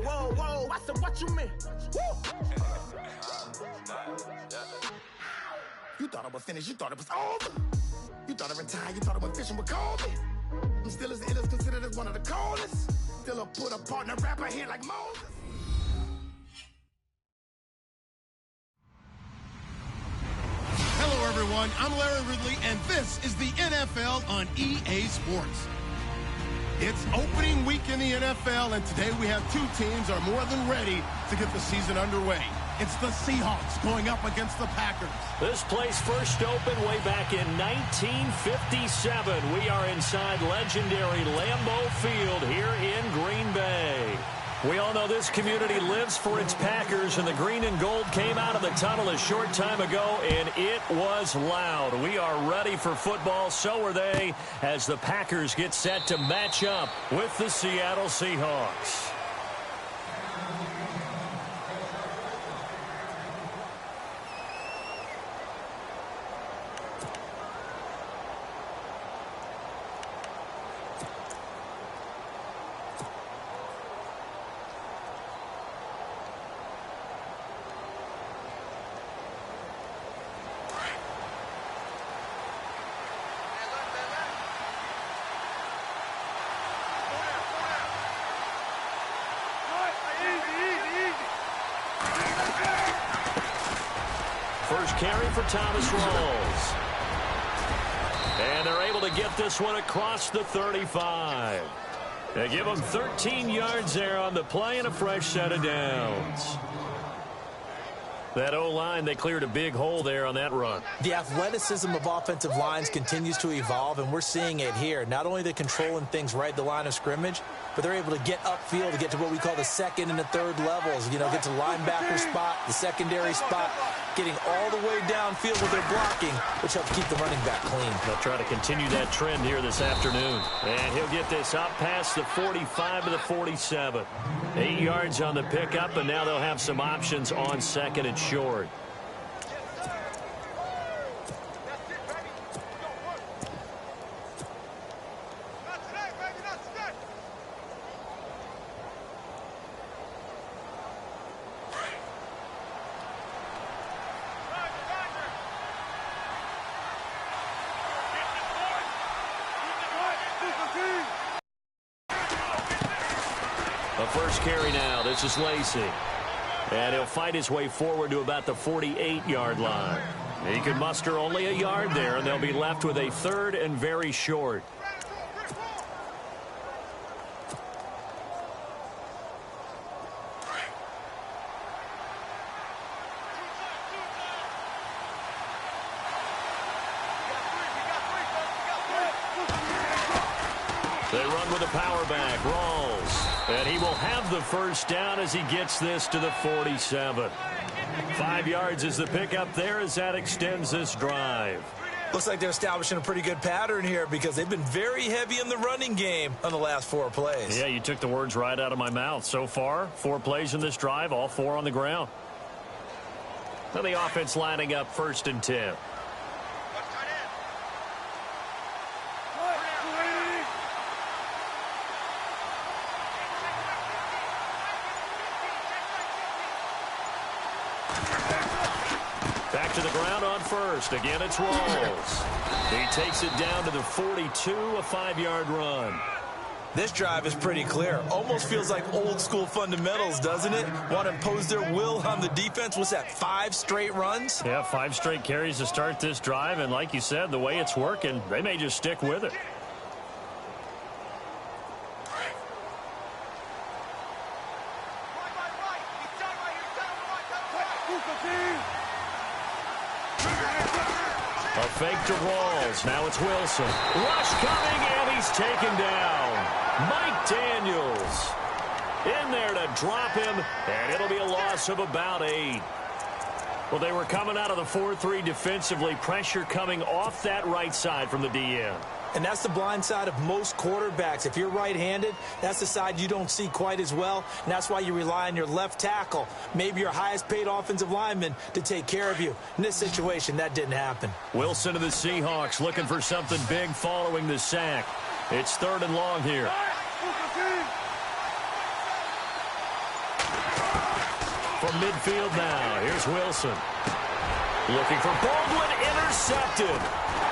Whoa, whoa, I said, what you mean? You thought I was finished, you thought it was over. You thought I retired, you thought I went fishing with Kobe. I'm still as ill as considered as one of the coldest. Still a put a partner rapper here like Moses. Hello, everyone. I'm Larry Ridley, and this is the NFL on EA Sports. It's opening week in the NFL, and today we have two teams are more than ready to get the season underway. It's the Seahawks going up against the Packers. This place first opened way back in 1957. We are inside legendary Lambeau Field here in Green Bay. We all know this community lives for its Packers, and the green and gold came out of the tunnel a short time ago, and it was loud. We are ready for football, so are they, as the Packers get set to match up with the Seattle Seahawks. First carry for Thomas Rawls. And they're able to get this one across the 35. They give him 13 yards there on the play and a fresh set of downs. That O-line, they cleared a big hole there on that run. The athleticism of offensive lines continues to evolve, and we're seeing it here. Not only are they controlling things right at the line of scrimmage, but they're able to get upfield to get to what we call the second and the third levels. You know, get to the linebacker spot, the secondary spot, getting all the way downfield with their blocking, which helps keep the running back clean. They'll try to continue that trend here this afternoon. And he'll get this up past the 45 to the 47. 8 yards on the pickup, and now they'll have some options on second and short. First carry now. This is Lacey. And he'll fight his way forward to about the 48-yard line. He could muster only a yard there, and they'll be left with a third and very short. They run with a power back. Rawls. And he will have the first down as he gets this to the 47. 5 yards is the pickup there as that extends this drive. Looks like they're establishing a pretty good pattern here because they've been very heavy in the running game on the last 4 plays. Yeah, you took the words right out of my mouth. So far, 4 plays in this drive, all 4 on the ground. Now the offense lining up 1st and 10. Back to the ground on first. Again, it's Rawls. He takes it down to the 42, a 5-yard run. This drive is pretty clear. Almost feels like old school fundamentals, doesn't it? Want to impose their will on the defense. What's that, 5 straight runs? Yeah, 5 straight carries to start this drive. And like you said, the way it's working, they may just stick with it. A fake to Rawls. Now it's Wilson. Rush coming, and he's taken down. Mike Daniels in there to drop him, and it'll be a loss of about 8. Well, they were coming out of the 4-3 defensively. Pressure coming off that right side from the DN. And that's the blind side of most quarterbacks. If you're right-handed, that's the side you don't see quite as well. And that's why you rely on your left tackle, maybe your highest-paid offensive lineman, to take care of you. In this situation, that didn't happen. Wilson of the Seahawks looking for something big following the sack. It's 3rd and long here. from midfield now. Here's Wilson. Looking for Baldwin, intercepted.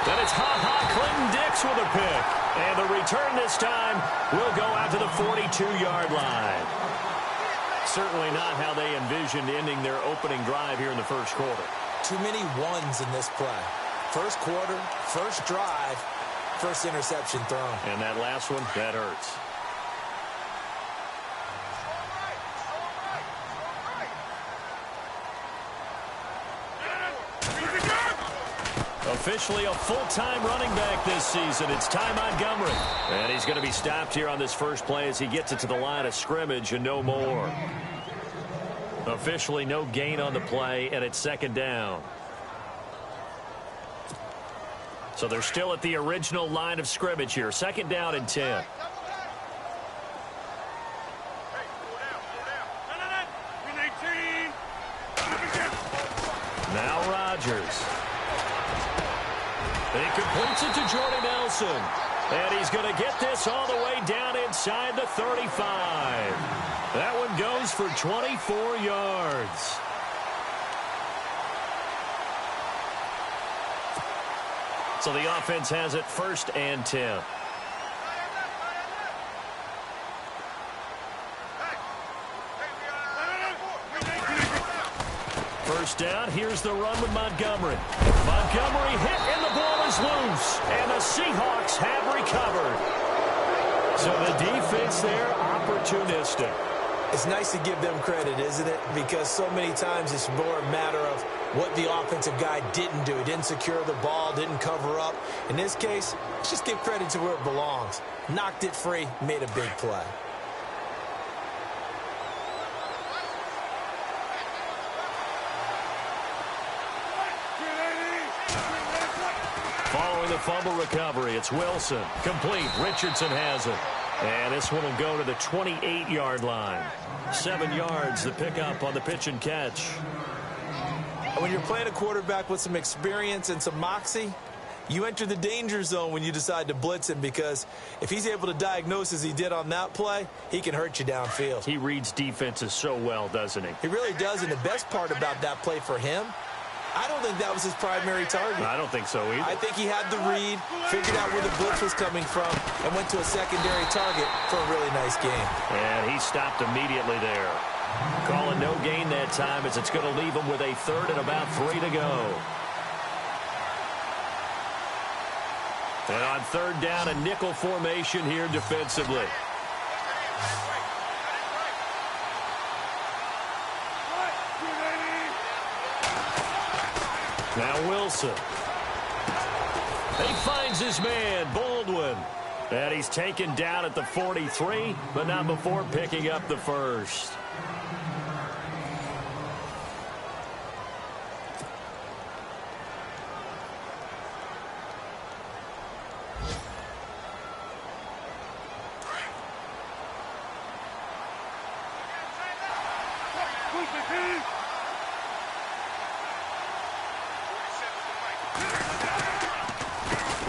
Then it's Ha-Ha Clinton-Dix with a pick. And the return this time will go out to the 42-yard line. Certainly not how they envisioned ending their opening drive here in the first quarter. Too many ones in this play. First quarter, first drive, first interception thrown. And that last one, that hurts. Officially a full-time running back this season. It's Ty Montgomery. And he's going to be stopped here on this first play as he gets it to the line of scrimmage and no more. Officially no gain on the play, and it's second down. So they're still at the original line of scrimmage here. Second down and 10. Now Rodgers. He completes it to Jordy Nelson. And he's going to get this all the way down inside the 35. That one goes for 24 yards. So the offense has it first and 10. First down, here's the run with Montgomery. Montgomery hit and the ball is loose. And the Seahawks have recovered. So the defense there, opportunistic. It's nice to give them credit, isn't it? Because so many times it's more a matter of what the offensive guy didn't do. He didn't secure the ball, didn't cover up. In this case, let's just give credit to where it belongs. Knocked it free, made a big play. Following the fumble recovery, it's Wilson. Complete. Richardson has it. And this one will go to the 28-yard line. 7 yards, the pickup on the pitch and catch. When you're playing a quarterback with some experience and some moxie, you enter the danger zone when you decide to blitz him, because if he's able to diagnose as he did on that play, he can hurt you downfield. He reads defenses so well, doesn't he? He really does, and the best part about that play for him, I don't think that was his primary target. I don't think so either. I think he had the read, figured out where the blitz was coming from, and went to a secondary target for a really nice game. And he stopped immediately there. Calling no gain that time, as it's going to leave him with a third and about 3 to go. And on third down, a nickel formation here defensively. Now Wilson. He finds his man, Baldwin. And he's taken down at the 43, but not before picking up the first.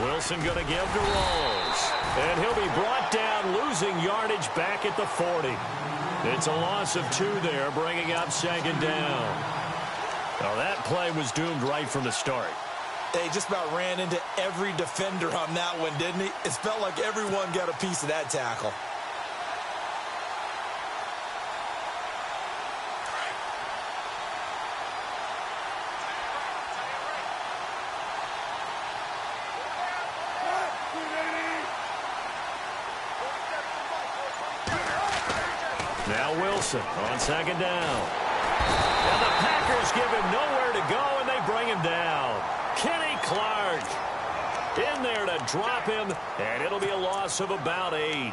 Wilson going to give to Rolls. And he'll be brought down, losing yardage back at the 40. It's a loss of 2 there, bringing up second down. Now that play was doomed right from the start. They just about ran into every defender on that one, didn't he? It felt like everyone got a piece of that tackle. Now Wilson on second down. And the Packers give him nowhere to go, and they bring him down. Kenny Clark in there to drop him, and it'll be a loss of about 8.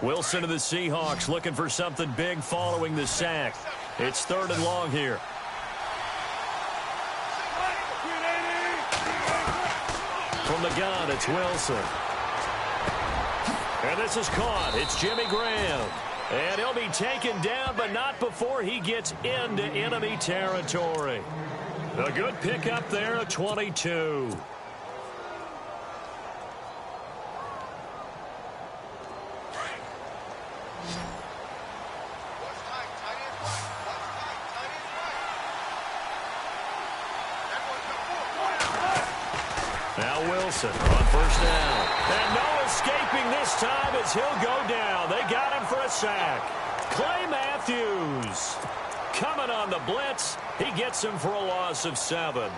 Wilson of the Seahawks looking for something big following the sack. It's third and long here. From the gun, it's Wilson. And this is caught. It's Jimmy Graham. And he'll be taken down, but not before he gets into enemy territory. A good pickup there of 22. Now Wilson on first down. And no escaping this time as he'll go down. They got him for a sack. Clay Matthews coming on the blitz. He gets him for a loss of 7.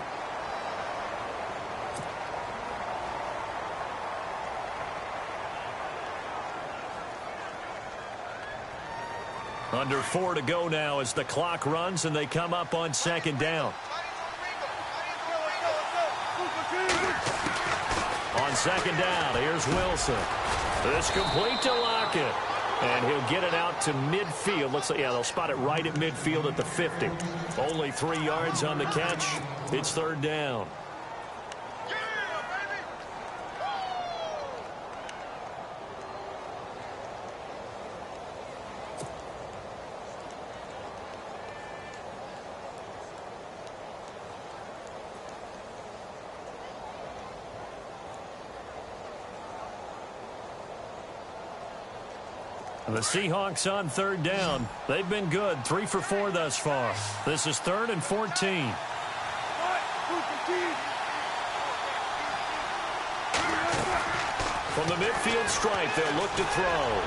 Under 4 to go now as the clock runs and they come up on second down. On second down, here's Wilson. This complete to Lockett. And he'll get it out to midfield. Looks like, yeah, they'll spot it right at midfield at the 50. Only 3 yards on the catch. It's third down. The Seahawks on third down. They've been good. 3 for 4 thus far. This is 3rd and 14. From the midfield stripe, they'll look to throw.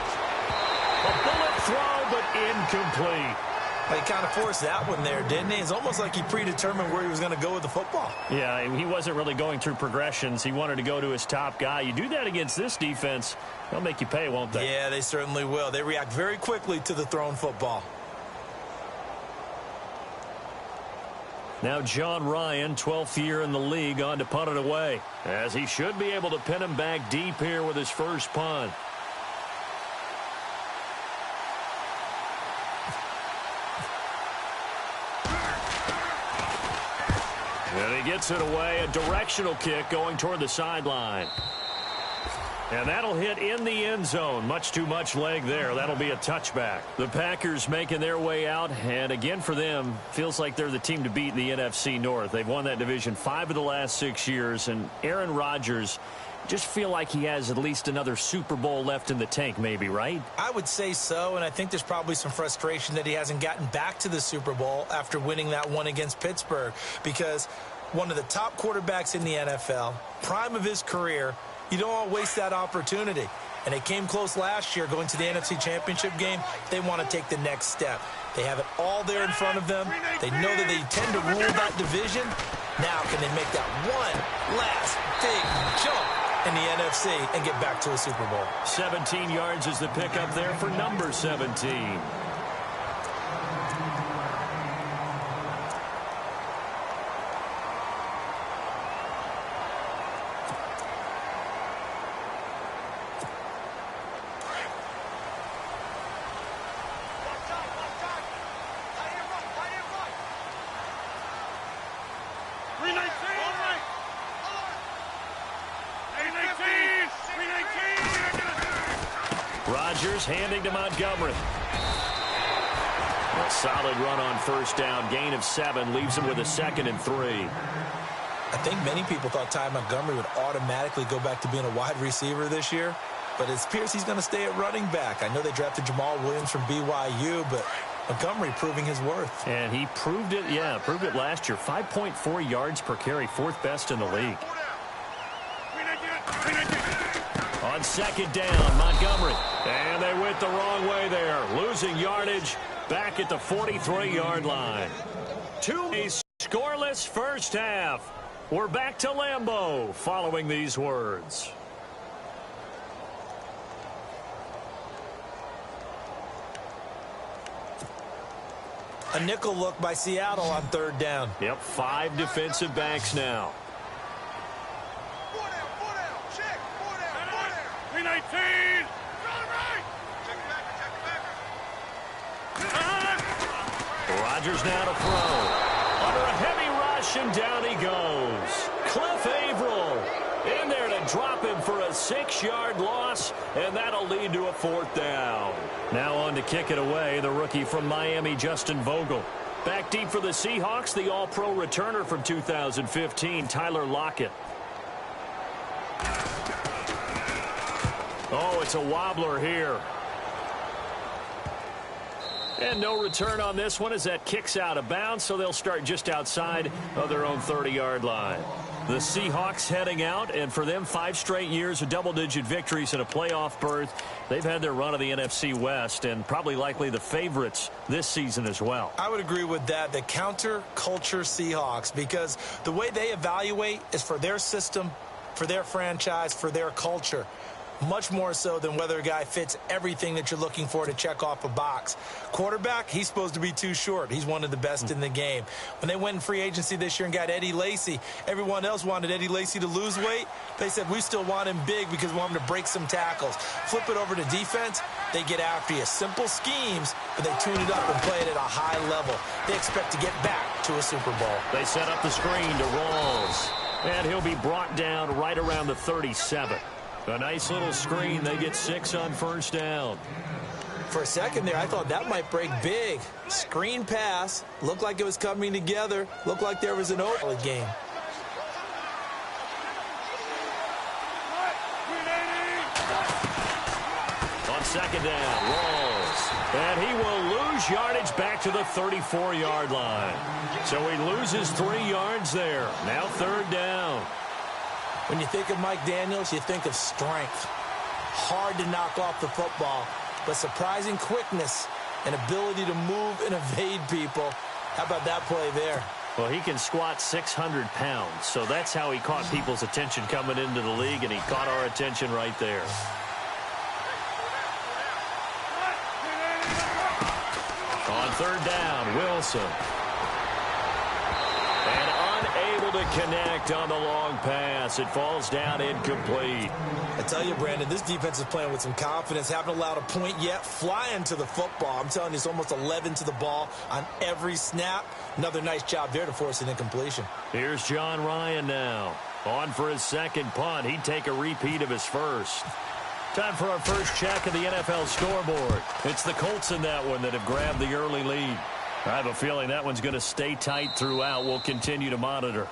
A bullet throw, but incomplete. He kind of forced that one there, didn't he? It's almost like he predetermined where he was going to go with the football. Yeah, he wasn't really going through progressions. He wanted to go to his top guy. You do that against this defense, they'll make you pay, won't they? Yeah, they certainly will. They react very quickly to the thrown football. Now John Ryan, 12th year in the league, on to punt it away, as he should be able to pin him back deep here with his first punt. And he gets it away, a directional kick going toward the sideline. And that'll hit in the end zone. Much too much leg there. That'll be a touchback. The Packers making their way out, and again for them, feels like they're the team to beat in the NFC North. They've won that division 5 of the last 6 years, and Aaron Rodgers just feel like he has at least another Super Bowl left in the tank, maybe, right? I would say so, and I think there's probably some frustration that he hasn't gotten back to the Super Bowl after winning that one against Pittsburgh, because one of the top quarterbacks in the NFL, prime of his career, you don't want to waste that opportunity. And it came close last year going to the NFC Championship game. They want to take the next step. They have it all there in front of them. They know that they tend to rule that division. Now can they make that one last big jump in the NFC and get back to a Super Bowl? 17 yards is the pickup there for number 17. Rodgers handing to Montgomery. A solid run on first down. Gain of 7 leaves him with a 2nd and 3. I think many people thought Ty Montgomery would automatically go back to being a wide receiver this year, but it appears he's going to stay at running back. I know they drafted Jamal Williams from BYU, but Montgomery proving his worth. And he proved it, proved it last year. 5.4 yards per carry, 4th best in the league. On second down, Montgomery. And they went the wrong way there. Losing yardage back at the 43-yard line. A scoreless first half. We're back to Lambeau following these words. A nickel look by Seattle on third down. Yep, 5 defensive backs now. 319. Rodgers now to throw. Under a heavy rush, and down he goes. Cliff Averill In there to drop him for a 6-yard loss, and that'll lead to a 4th down. Now on to kick it away, the rookie from Miami, Justin Vogel. Back deep for the Seahawks, the All-Pro returner from 2015, Tyler Lockett. Oh, it's a wobbler here. And no return on this one as that kicks out of bounds, so they'll start just outside of their own 30-yard line. The Seahawks heading out, and for them, 5 straight years of double-digit victories and a playoff berth. They've had their run of the NFC West and likely the favorites this season as well. I would agree with that. The counter-culture Seahawks, because the way they evaluate is for their system, for their franchise, for their culture. Much more so than whether a guy fits everything that you're looking for to check off a box. Quarterback, he's supposed to be too short. He's one of the best in the game. When they went in free agency this year and got Eddie Lacy, everyone else wanted Eddie Lacy to lose weight. They said, we still want him big because we want him to break some tackles. Flip it over to defense, they get after you. Simple schemes, but they tune it up and play it at a high level. They expect to get back to a Super Bowl. They set up the screen to Rawls, and he'll be brought down right around the 37. A nice little screen. They get 6 on 1st down. For a second there, I thought that might break big. Screen pass. Looked like it was coming together. Looked like there was an open game. On 2nd down, Rawls. And he will lose yardage back to the 34-yard line. So he loses 3 yards there. Now 3rd down. When you think of Mike Daniels, you think of strength. Hard to knock off the football, but surprising quickness and ability to move and evade people. How about that play there? Well, he can squat 600 pounds, so that's how he caught people's attention coming into the league, and he caught our attention right there. On 3rd down, Wilson. To connect on the long pass. It falls down incomplete. I tell you, Brandon, this defense is playing with some confidence. Haven't allowed a point yet. Flying to the football. I'm telling you, it's almost 11 to the ball on every snap. Another nice job there to force an incompletion. Here's John Ryan now. On for his 2nd punt. He'd take a repeat of his first. Time for our first check of the NFL scoreboard. It's the Colts in that one that have grabbed the early lead. I have a feeling that one's going to stay tight throughout. We'll continue to monitor.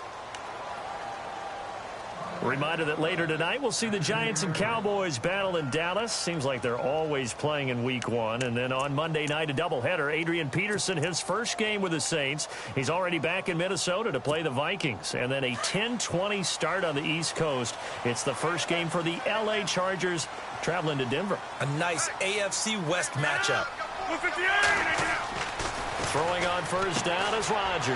Reminder that later tonight we'll see the Giants and Cowboys battle in Dallas. Seems like they're always playing in week 1. And then on Monday night, a doubleheader. Adrian Peterson, his first game with the Saints. He's already back in Minnesota to play the Vikings. And then a 10:20 start on the East Coast. It's the first game for the L.A. Chargers traveling to Denver. A nice AFC West matchup. Throwing on 1st down is Rodgers.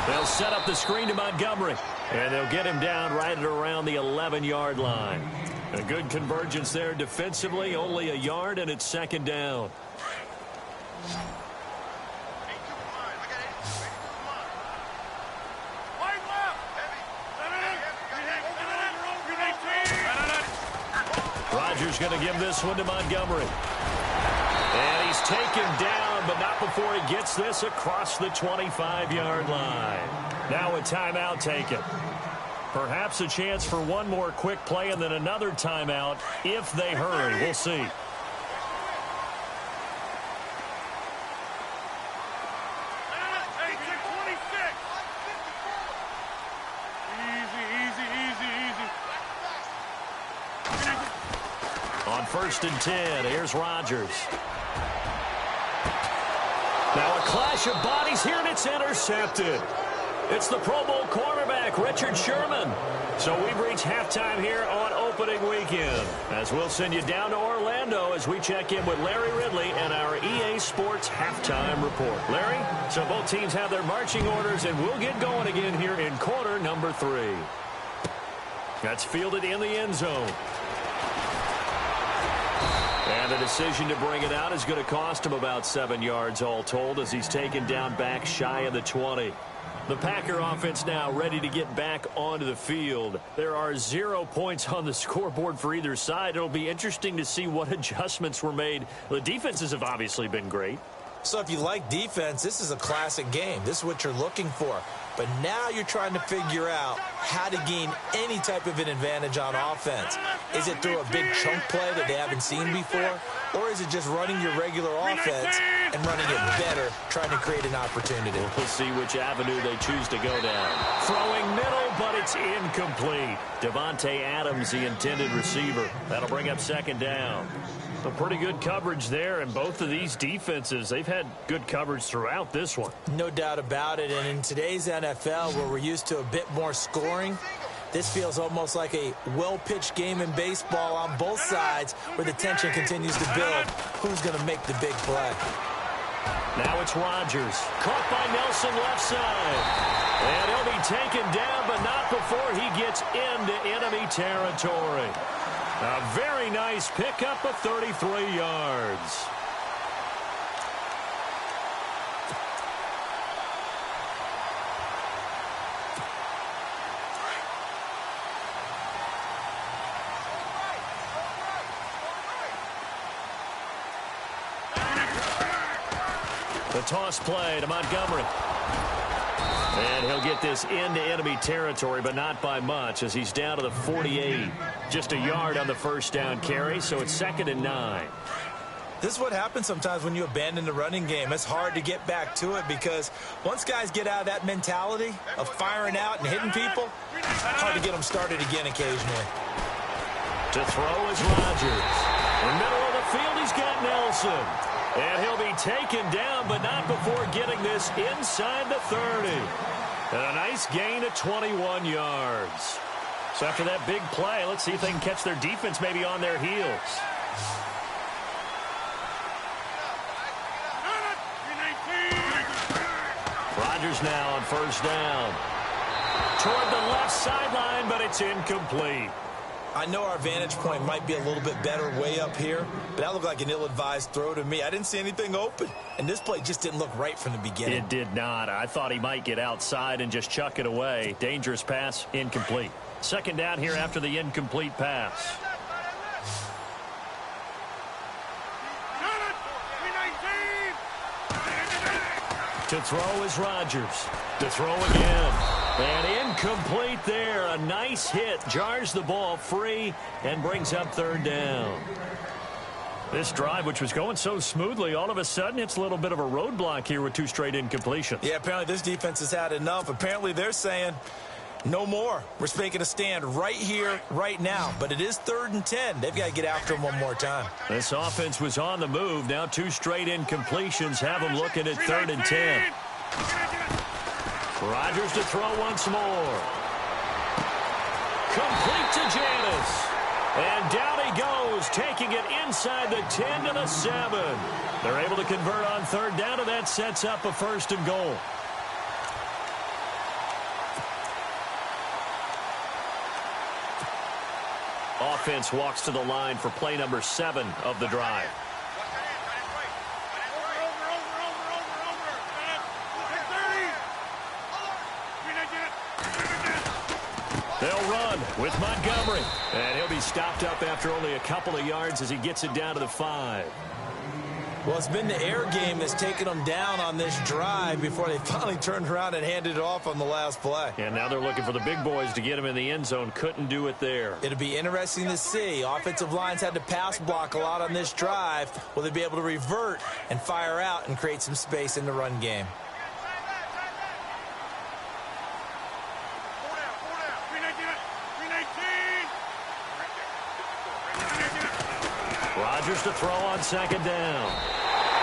They'll set up the screen to Montgomery. And they'll get him down right at around the 11-yard line. A good convergence there defensively, only a yard, and it's 2nd down. Rodgers going to give this one to Montgomery. And he's taken down, but not before he gets this across the 25-yard line. Now a timeout taken. Perhaps a chance for one more quick play and then another timeout if they hurry. We'll see. On 1st and 10, here's Rodgers. Now a clash of bodies here, and it's intercepted. It's the Pro Bowl cornerback, Richard Sherman. So we've reached halftime here on opening weekend, as we'll send you down to Orlando as we check in with Larry Ridley and our EA Sports halftime report. Larry, so both teams have their marching orders, and we'll get going again here in quarter number 3. That's fielded in the end zone. And the decision to bring it out is going to cost him about 7 yards all told as he's taken down back shy of the 20. The Packer offense now ready to get back onto the field. There are 0 points on the scoreboard for either side. It'll be interesting to see what adjustments were made. The defenses have obviously been great. So if you like defense, this is a classic game. This is what you're looking for. But now you're trying to figure out how to gain any type of an advantage on offense. Is it through a big chunk play that they haven't seen before? Or is it just running your regular offense and running it better, trying to create an opportunity? We'll see which avenue they choose to go down. Throwing middle, but it's incomplete. Devontae Adams, the intended receiver. That'll bring up second down. But pretty good coverage there, and both of these defenses, they've had good coverage throughout this one. No doubt about it, and in today's NFL, where we're used to a bit more scoring, this feels almost like a well-pitched game in baseball on both sides where the tension continues to build. Who's going to make the big play? Now it's Rodgers. Caught by Nelson left side. And he'll be taken down, but not before he gets into enemy territory. A very nice pickup of 33 yards. The toss play to Montgomery. And he'll get this into enemy territory, but not by much, as he's down to the 48. Just a yard on the first down carry, so it's 2nd and 9. This is what happens sometimes when you abandon the running game. It's hard to get back to it because once guys get out of that mentality of firing out and hitting people, it's hard to get them started again occasionally. To throw is Rodgers. In the middle of the field, he's got Nelson. And he'll be taken down, but not before getting this inside the 30. And a nice gain of 21 yards. So after that big play, let's see if they can catch their defense maybe on their heels. Rodgers now on first down. Toward the left sideline, but it's incomplete. I know our vantage point might be a little bit better way up here, but that looked like an ill-advised throw to me. I didn't see anything open, and this play just didn't look right from the beginning. It did not. I thought he might get outside and just chuck it away. Dangerous pass, incomplete. Second down here after the incomplete pass. To throw is Rodgers. To throw again. And incomplete there. A nice hit. Jars the ball free and brings up third down. This drive, which was going so smoothly, all of a sudden it's a little bit of a roadblock here with 2 straight incompletions. Yeah, apparently this defense has had enough. Apparently they're saying no more. We're making a stand right here, right now. But it is 3rd and 10. They've got to get after him one more time. This offense was on the move. Now 2 straight incompletions have them looking at 3rd and 10. Rodgers to throw once more. Complete to Janis. And down he goes, taking it inside the 10 to the 7. They're able to convert on 3rd down, and that sets up a 1st and goal. Offense walks to the line for play number 7 of the drive. They'll run with Montgomery. And he'll be stopped up after only a couple of yards as he gets it down to the 5. Well, it's been the air game that's taken them down on this drive before they finally turned around and handed it off on the last play. And now they're looking for the big boys to get him in the end zone. Couldn't do it there. It'll be interesting to see. Offensive lines had to pass block a lot on this drive. Will they be able to revert and fire out and create some space in the run game? Rodgers to throw on 2nd down.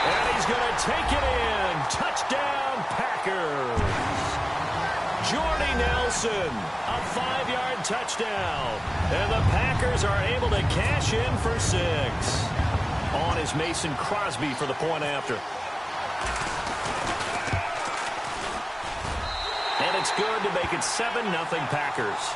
And he's going to take it in. Touchdown, Packers. Jordy Nelson, a 5-yard touchdown. And the Packers are able to cash in for 6. On is Mason Crosby for the point after. And it's good to make it 7-0 Packers.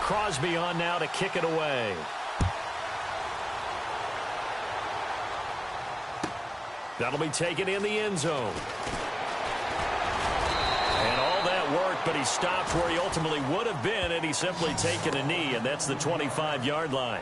Crosby on now to kick it away. That'll be taken in the end zone. And all that worked, but he stopped where he ultimately would have been, and he's simply taken a knee, and that's the 25-yard line.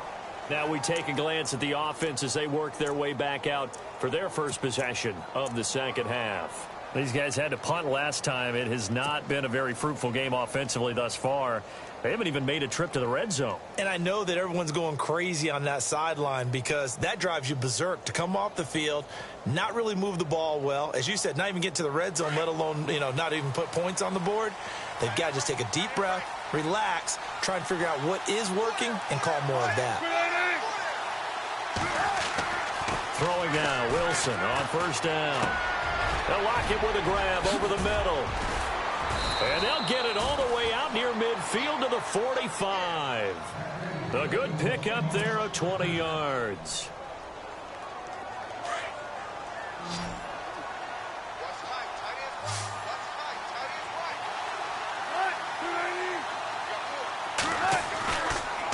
Now we take a glance at the offense as they work their way back out for their first possession of the second half. These guys had to punt last time. It has not been a very fruitful game offensively thus far. They haven't even made a trip to the red zone. And I know that everyone's going crazy on that sideline because that drives you berserk to come off the field, not really move the ball well. As you said, not even get to the red zone, let alone, not even put points on the board. They've got to just take a deep breath, relax, try and figure out what is working, and call more of that. Throwing now, Wilson on first down. They'll lock it with a grab over the middle. And they'll get it all the way out near midfield to the 45. A good pickup there of 20 yards.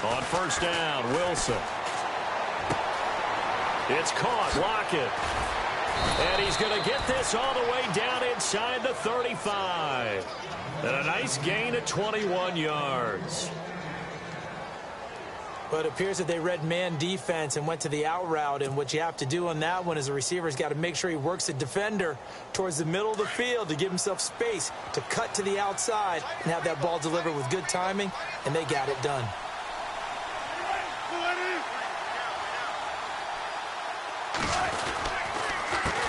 On first down, Wilson. It's caught, Lockett. And he's going to get this all the way down inside the 35. And a nice gain of 21 yards. But it appears that they read man defense and went to the out route. And what you have to do on that one is the receiver's got to make sure he works the defender towards the middle of the field to give himself space to cut to the outside and have that ball delivered with good timing. And they got it done.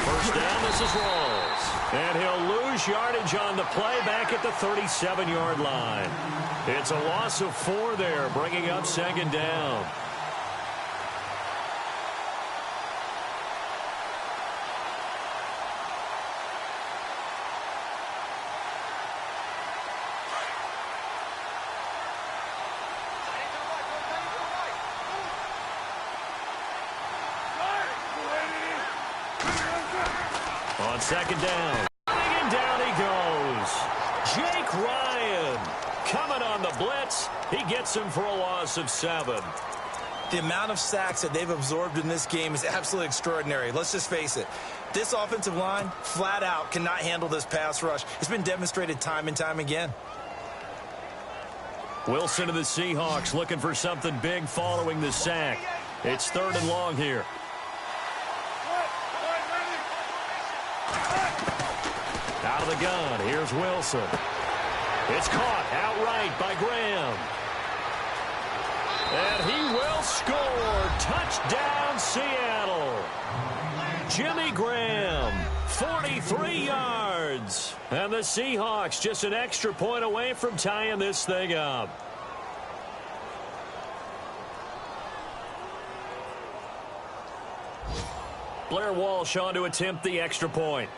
First down, this is Rawls. And he'll lose yardage on the play back at the 37-yard line. It's a loss of 4 there, bringing up second down. On second down, and down he goes. Jake Ryan coming on the blitz. He gets him for a loss of 7. The amount of sacks that they've absorbed in this game is absolutely extraordinary. Let's just face it. This offensive line, flat out, cannot handle this pass rush. It's been demonstrated time and time again. Wilson of the Seahawks looking for something big following the sack. It's 3rd and long here. Out of the gun, here's Wilson. It's caught outright by Graham. And he will score. Touchdown, Seattle. Jimmy Graham, 43 yards. And the Seahawks just an extra point away from tying this thing up. Blair Walsh on to attempt the extra point.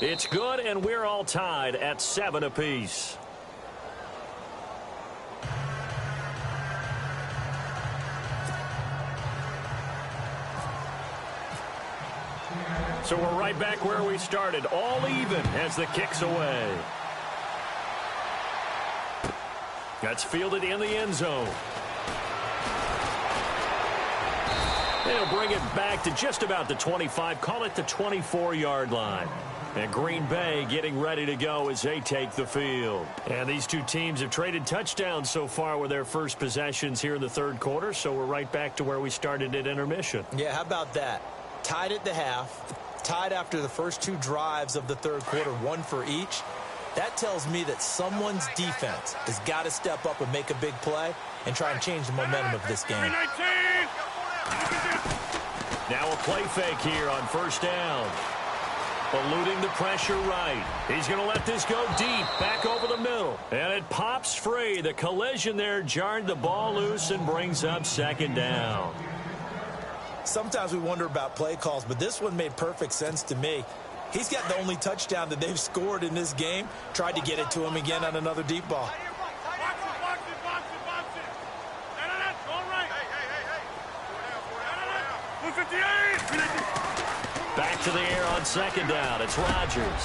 It's good, and we're all tied at 7 apiece. So we're right back where we started, all even as the kick's away. That's fielded in the end zone. They'll bring it back to just about the 25, call it the 24-yard line. And Green Bay getting ready to go as they take the field. And these two teams have traded touchdowns so far with their first possessions here in the third quarter, so we're right back to where we started at intermission. Yeah, how about that? Tied at the half, tied after the first 2 drives of the third quarter, 1 for each. That tells me that someone's defense has got to step up and make a big play and try and change the momentum of this game. Now a play fake here on first down. Eluding the pressure right. He's going to let this go deep, back over the middle. And it pops free. The collision there jarred the ball loose and brings up second down. Sometimes we wonder about play calls, but this one made perfect sense to me. He's got the only touchdown that they've scored in this game. Tried to get it to him again on another deep ball. Back to the air on second down. It's Rodgers.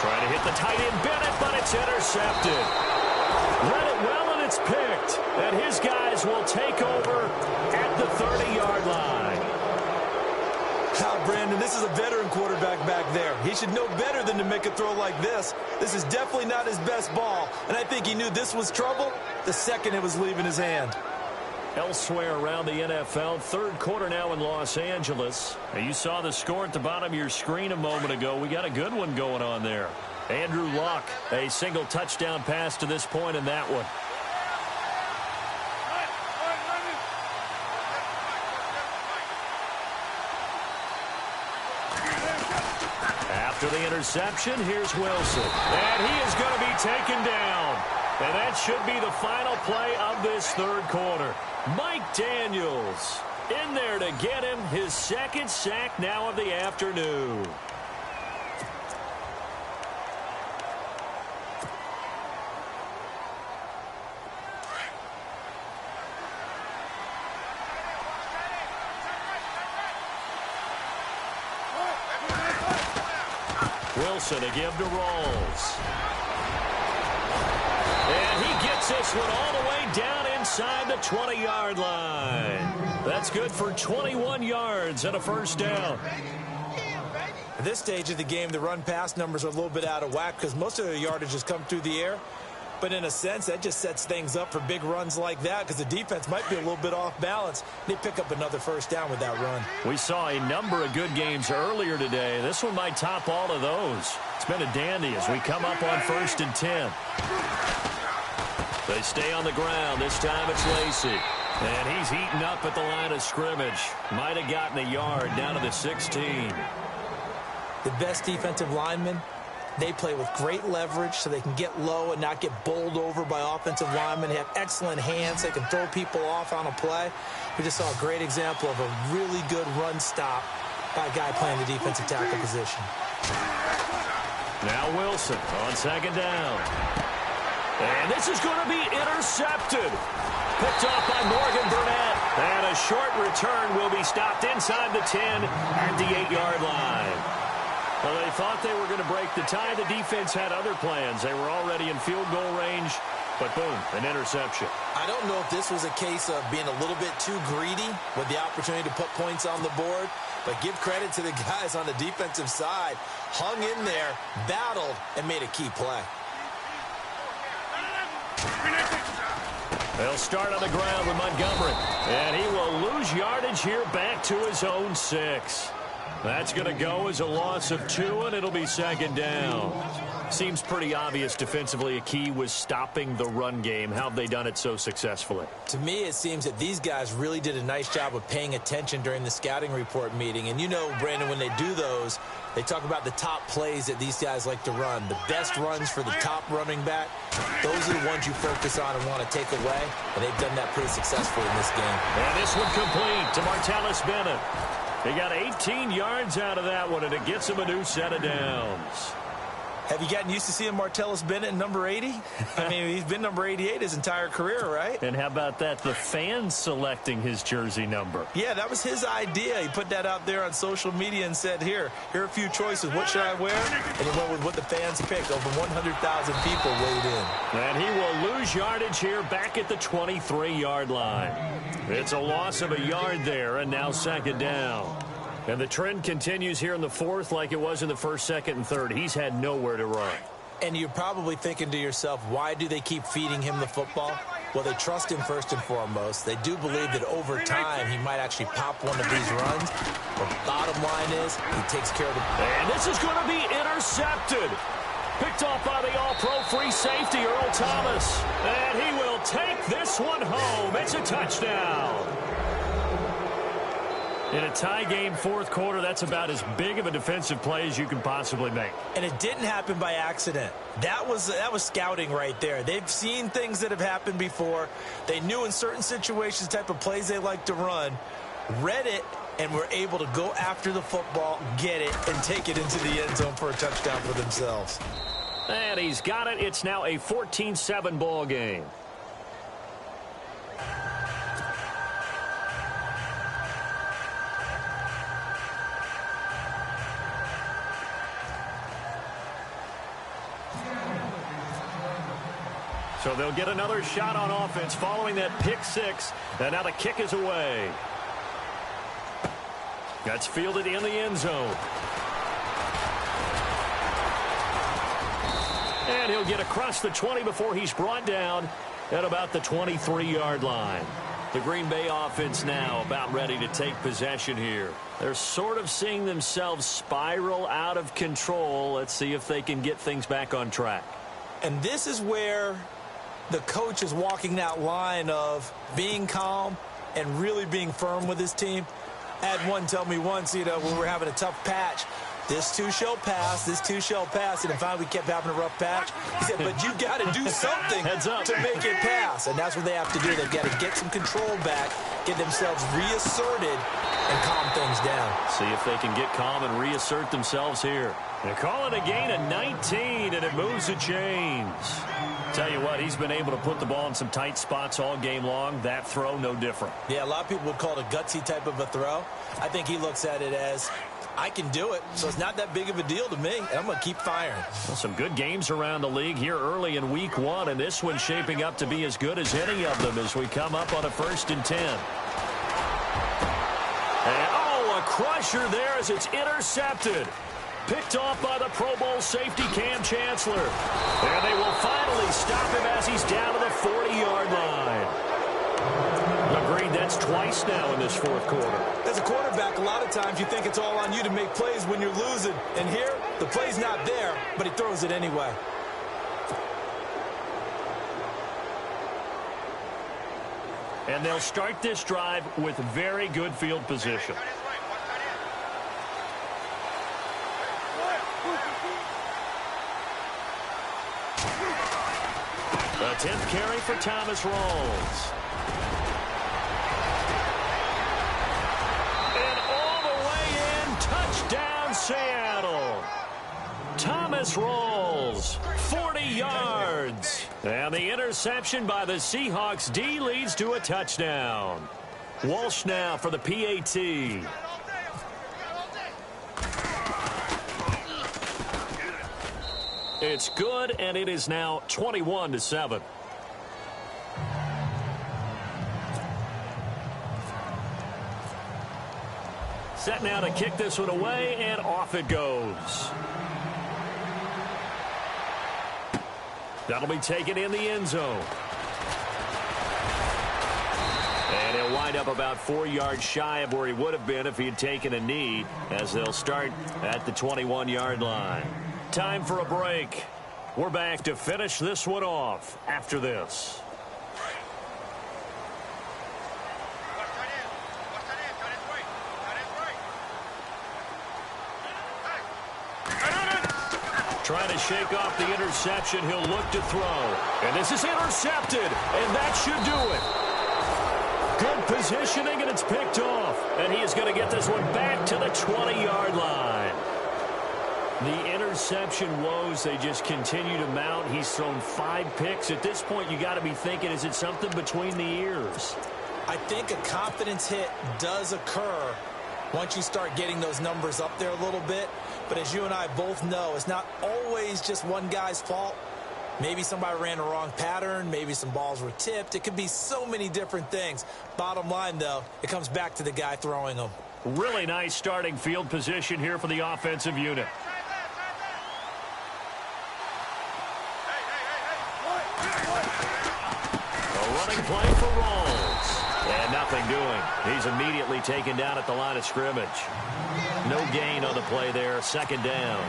Trying to hit the tight end Bennett, but it's intercepted. Read it well, and That's picked, and his guys will take over at the 30-yard line. Now, Brandon, this is a veteran quarterback back there. He should know better than to make a throw like this. This is definitely not his best ball, and I think he knew this was trouble the second it was leaving his hand. Elsewhere around the NFL, third quarter now in Los Angeles. And you saw the score at the bottom of your screen a moment ago. We got a good one going on there. Andrew Luck, a single touchdown pass to this point in that one. After the interception, here's Wilson. And he is going to be taken down. And that should be the final play of this third quarter. Mike Daniels in there to get him his second sack now of the afternoon. Wilson to give to Rawls. And he gets this one all the way down inside the 20-yard line. That's good for 21 yards and a first down. At this stage of the game, the run-pass numbers are a little bit out of whack because most of their yardage has come through the air. But in a sense, that just sets things up for big runs like that because the defense might be a little bit off balance. They pick up another first down with that run. We saw a number of good games earlier today. This one might top all of those. It's been a dandy as we come up on 1st and 10. They stay on the ground. This time it's Lacy. And he's heating up at the line of scrimmage. Might have gotten a yard down to the 16. The best defensive linemen, they play with great leverage so they can get low and not get bowled over by offensive linemen. They have excellent hands. They can throw people off on a play. We just saw a great example of a really good run stop by a guy playing the defensive tackle position. Now Wilson on second down. And this is going to be intercepted. Picked off by Morgan Burnett. And a short return will be stopped inside the 10 at the 8-yard line. Well, they thought they were going to break the tie. The defense had other plans. They were already in field goal range. But boom, an interception. I don't know if this was a case of being a little bit too greedy with the opportunity to put points on the board. But give credit to the guys on the defensive side. Hung in there, battled, and made a key play. They'll start on the ground with Montgomery. And he will lose yardage here back to his own 6. That's going to go as a loss of 2, and it'll be second down. Seems pretty obvious defensively a key was stopping the run game. How have they done it so successfully? To me, it seems that these guys really did a nice job of paying attention during the scouting report meeting. And you know, Brandon, when they do those, they talk about the top plays that these guys like to run. The best runs for the top running back, those are the ones you focus on and want to take away. And they've done that pretty successfully in this game. And this one complete to Martellus Bennett. He got 18 yards out of that one, and it gets him a new set of downs. Have you gotten used to seeing Martellus Bennett in number 80? I mean, he's been number 88 his entire career, right? And how about that? The fans selecting his jersey number. Yeah, that was his idea. He put that out there on social media and said, here are a few choices. What should I wear? And he went with what the fans picked. Over 100,000 people weighed in. And he will lose yardage here back at the 23-yard line. It's a loss of a yard there, and now second down. And the trend continues here in the fourth like it was in the first, second, and third. He's had nowhere to run. And you're probably thinking to yourself, why do they keep feeding him the football? Well, they trust him first and foremost. They do believe that over time he might actually pop one of these runs. But bottom line is he takes care of the ball. And this is going to be intercepted. Picked off by the all-pro free safety, Earl Thomas. And he will take this one home. It's a touchdown. In a tie game fourth quarter, that's about as big of a defensive play as you can possibly make. And it didn't happen by accident. That was scouting right there. They've seen things that have happened before. They knew in certain situations the type of plays they like to run, read it, and were able to go after the football, get it, and take it into the end zone for a touchdown for themselves. And he's got it. It's now a 14-7 ball game. So they'll get another shot on offense following that pick six. And now the kick is away. That's fielded in the end zone. And he'll get across the 20 before he's brought down at about the 23-yard line. The Green Bay offense now about ready to take possession here. They're sort of seeing themselves spiral out of control. Let's see if they can get things back on track. And this is where the coach is walking that line of being calm and really being firm with his team. I had one tell me once, when we were having a tough patch, this too shall pass, this too shall pass. And finally, we kept having a rough patch. He said, but you got to do something to make it pass. And that's what they have to do. They've got to get some control back, get themselves reasserted, and calm things down. See if they can get calm and reassert themselves here. They call it a gain of 19, and it moves the chains. Tell you what, he's been able to put the ball in some tight spots all game long. That throw, no different. Yeah, a lot of people would call it a gutsy type of a throw. I think he looks at it as, I can do it, so it's not that big of a deal to me, and I'm going to keep firing. Well, some good games around the league here early in week one, and this one's shaping up to be as good as any of them as we come up on a 1st and 10. And, a crusher there as it's intercepted. Picked off by the Pro Bowl safety Cam Chancellor. And they will finally stop him as he's down to the 40-yard line. Agreed, that's twice now in this fourth quarter. As a quarterback, a lot of times you think it's all on you to make plays when you're losing. And here, the play's not there, but he throws it anyway. And they'll start this drive with very good field position. The 10th carry for Thomas Rawls. And all the way in, touchdown Seattle. Thomas Rawls, 40 yards. And the interception by the Seahawks D leads to a touchdown. Walsh now for the PAT. It's good, and it is now 21-7. Set now to kick this one away, and off it goes. That'll be taken in the end zone. And he'll wind up about 4 yards shy of where he would have been if he had taken a knee, as they'll start at the 21-yard line. Time for a break. We're back to finish this one off after this. Trying to shake off the interception. He'll look to throw. And this is intercepted. And that should do it. Good positioning, and it's picked off. And he is going to get this one back to the 20-yard line. The interception woes, they just continue to mount. He's thrown 5 picks. At this point, you got to be thinking, is it something between the ears? I think a confidence hit does occur once you start getting those numbers up there a little bit. But as you and I both know, it's not always just one guy's fault. Maybe somebody ran the wrong pattern. Maybe some balls were tipped. It could be so many different things. Bottom line, though, it comes back to the guy throwing them. Really nice starting field position here for the offensive unit. A running play for Rawls. And nothing doing. He's immediately taken down at the line of scrimmage. No gain on the play there. Second down.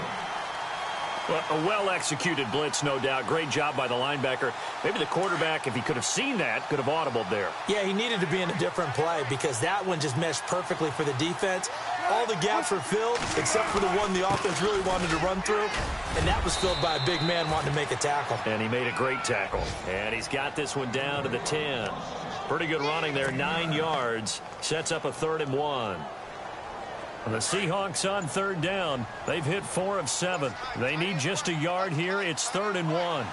Well, a well-executed blitz, no doubt. Great job by the linebacker. Maybe the quarterback, if he could have seen that, could have audibled there. Yeah, he needed to be in a different play because that one just meshed perfectly for the defense. All the gaps were filled except for the one the offense really wanted to run through, and that was filled by a big man wanting to make a tackle. And he made a great tackle. And he's got this one down to the 10. Pretty good running there, 9 yards. Sets up a 3rd and 1. The Seahawks on 3rd down. They've hit 4 of 7. They need just a yard here. It's 3rd and 1.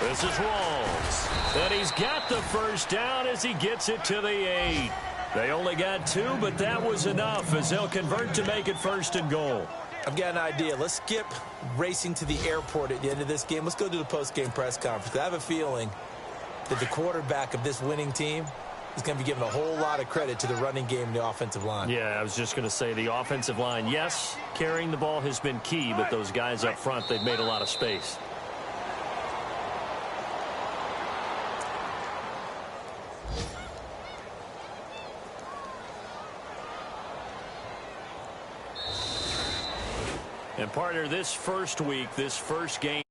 This is Rawls. And he's got the first down as he gets it to the 8. They only got 2, but that was enough as they'll convert to make it 1st and goal. I've got an idea. Let's skip racing to the airport at the end of this game. Let's go to the post-game press conference. I have a feeling that the quarterback of this winning team is going to be given a whole lot of credit to the running game and the offensive line. Yeah, I was just going to say the offensive line, yes, carrying the ball has been key, but those guys up front, they've made a lot of space. And partner, this first week, this first game.